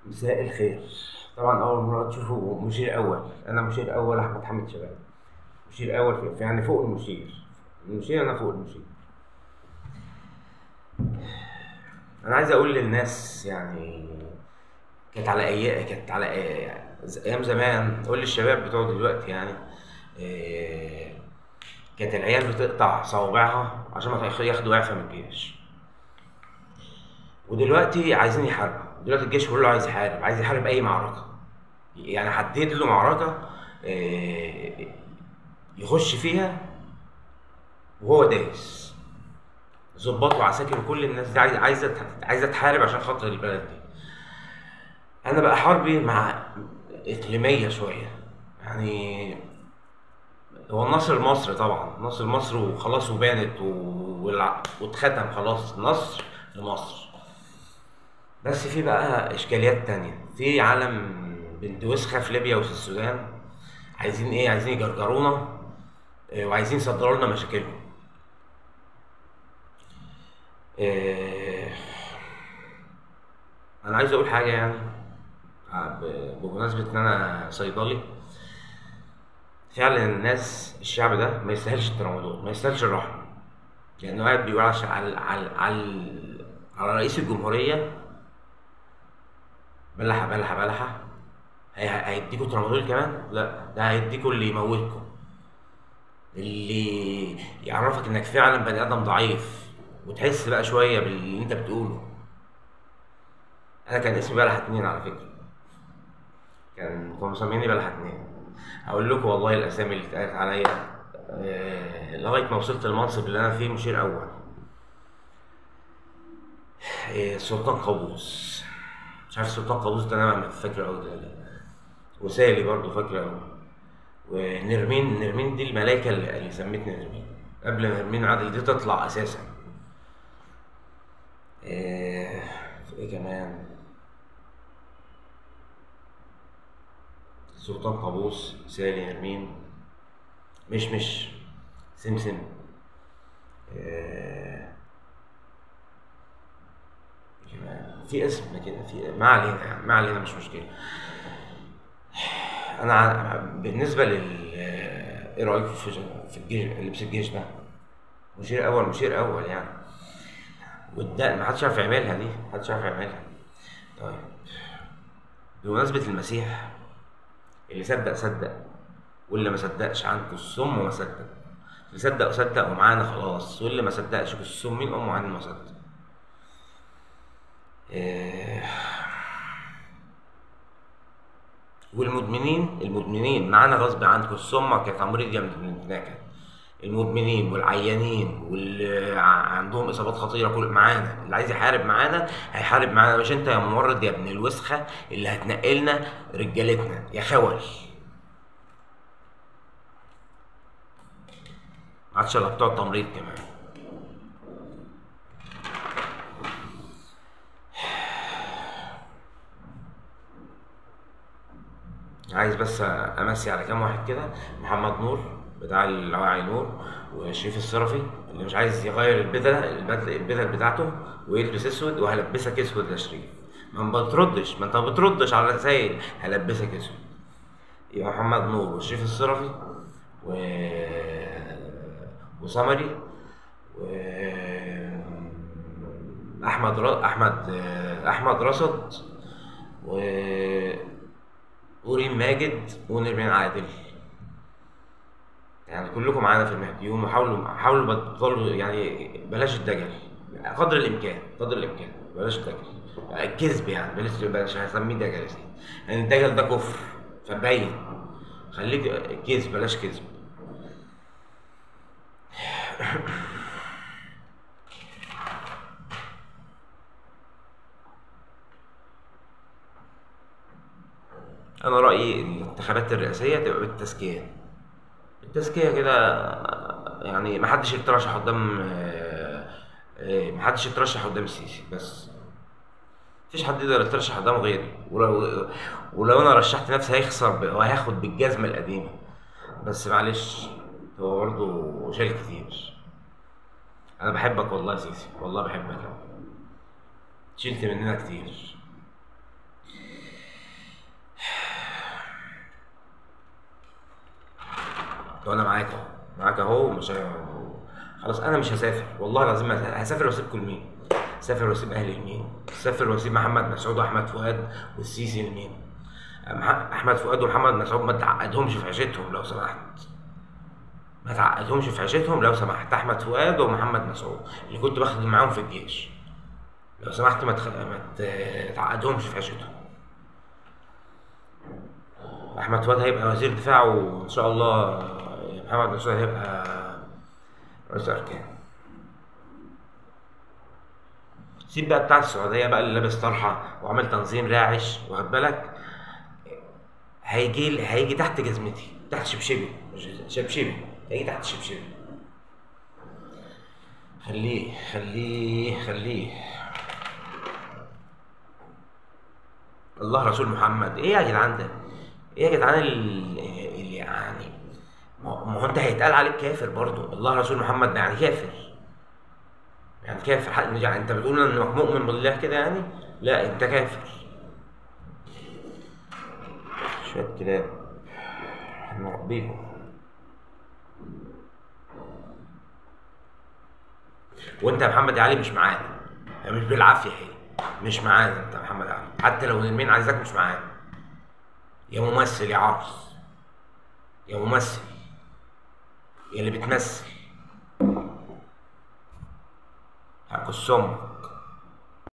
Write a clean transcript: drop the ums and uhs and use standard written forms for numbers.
مساء الخير. طبعا اول مره تشوفوا مشير اول، انا مشير اول احمد حامد شباب. مشير اول يعني فوق المشير. المشير انا فوق المشير. انا عايز اقول للناس يعني كانت على ايام زمان، اقول للشباب بتوع دلوقتي يعني إيه، كانت العيال بتقطع صوابعها عشان ما ياخدوا اعفاء من الجيش. ودلوقتي عايزين يحاربوا، دلوقتي الجيش كله عايز يحارب، عايز يحارب اي معركه. يعني حدد له معركه يخش فيها وهو دايس. ظباط وعساكر وكل الناس دي عايزه تحارب عشان خاطر البلد دي. انا بقى حربي مع اقليميه شويه يعني. هو النصر لمصر، طبعا نصر مصر وخلاص وبانت واتختم خلاص النصر لمصر. بس في بقى اشكاليات تانية في عالم بنت وسخة في ليبيا وفي السودان. عايزين ايه؟ عايزين يجرجرونا، وعايزين يصدروا لنا مشاكلهم. آه، انا عايز اقول حاجه يعني، بمناسبه ان انا صيدلي. فعلا الناس، الشعب ده ما يستاهلش الترامادول، ما يستاهلش الرحمه. لانه قاعد بيقول على رئيس الجمهوريه بلحه بلحه بلحه. هيديكوا ترامادول كمان؟ لا، ده هيديكوا اللي يموتكم، اللي يعرفك انك فعلا بني ادم ضعيف وتحس بقى شويه باللي انت بتقوله. انا كان اسمي بلحه اتنين على فكره، كانوا مسميني بلحه اتنين. هقول لكم والله الاسامي اللي اتقالت عليا لغايه ما وصلت المنصب اللي انا فيه مشير اول. سلطان قابوس، مش عارف سلطان قابوس ده انا فاكره قوي ده لا. وسالي برضو فاكره قوي. ونرمين دي الملايكه اللي سمتني نرمين قبل ما نرمين عادل دي تطلع اساسا. آه، في ايه كمان؟ سلطان قابوس، سالي، نرمين، مش سمسم. آه، في اسم كده، في ما علينا يعني، ما علينا مش مشكله. بالنسبه ايه رايكم في الجيش، لبس الجيش ده؟ مشير اول، مشير اول يعني. والدقن ما حدش عارف يعملها دي، ما حدش عارف يعملها. طيب، بمناسبه المسيح، اللي صدق صدق، واللي ما صدقش عنكم الصم وما صدق. اللي صدق وصدق ومعانا خلاص، واللي ما صدقش الصم مين امه عن ما صدق. إيه، المدمنين معانا غصب عنكم. السمة كانت تمريض يا من النكد. المدمنين والعيانين واللي عندهم اصابات خطيره كل معانا. اللي عايز يحارب معانا هيحارب معانا، مش انت يا ممرض يا ابن الوسخه اللي هتنقلنا رجالتنا يا خول. ما عادش الا بتوع التمريض كمان. عايز بس امسي على كام واحد كده. محمد نور بتاع الوعي نور، وشريف الصرفي اللي مش عايز يغير البدل بتاعته ويلبس اسود. وهلبسك اسود يا شريف. ما انت ما بتردش على الرسايل. هلبسك اسود. يبقى محمد نور وشريف الصرفي و وسمري و احمد رصد و وريم ماجد ونرمين عادل. يعني كلكم معانا في المهديون. وحاولوا بطلوا يعني، بلاش الدجل قدر الامكان، قدر الامكان بلاش الدجل. الكذب يعني بلاش هسميه دجل يا سيدي، يعني الدجل ده كفر فباين. خليك كذب، بلاش كذب. انا رايي الانتخابات الرئاسيه تبقى بالتزكيه. التزكيه كده يعني. محدش يترشح قدام السيسي. بس مفيش حد يقدر يترشح قدامه غيري. ولو انا رشحت نفسي هيخسر وهياخد بالجزمه القديمه. بس معلش، هو برضه شايل كتير. انا بحبك والله يا سيسي، والله بحبك. شلت مننا كتير. وانا معاك اهو، معاك اهو. مش خلاص انا مش هسافر والله العظيم. هسافر واسيبكم لمين؟ هسافر واسيب اهلي لمين؟ هسافر واسيب محمد مسعود واحمد فؤاد والسيسي لمين؟ احمد فؤاد ومحمد مسعود ما تعقدهمش في عيشتهم لو سمحت، ما تعقدهمش في عيشتهم لو سمحت. احمد فؤاد ومحمد مسعود اللي كنت بخدم معاهم في الجيش، لو سمحت ما تعقدهمش في عيشتهم. احمد فؤاد هيبقى وزير دفاع وان شاء الله محمد مسعود هيبقى رئيس اركان. سيب بقى بتاع السعوديه بقى اللي لابس طرحه وعامل تنظيم راعش، واخد بالك؟ هيجي تحت جزمتي، تحت شبشبي، مش شبشبي، هيجي تحت شبشبي. خليه. الله رسول محمد. ايه يا جدعان ده؟ ايه يا جدعان اللي يعني، ما هو انت هيتقال عليك كافر برضو. الله رسول محمد ده يعني كافر، يعني كافر. يعني انت بتقول انك مؤمن بالله كده يعني؟ لا انت كافر. شوية كلاب هنربيهم. وانت يا محمد علي مش معانا، مش بالعافيه هي، مش معانا انت يا محمد علي، حتى لو نرمين عايزاك مش معانا. يا ممثل يا عرس، يا ممثل، يا اللي بتمثل، هقسمك.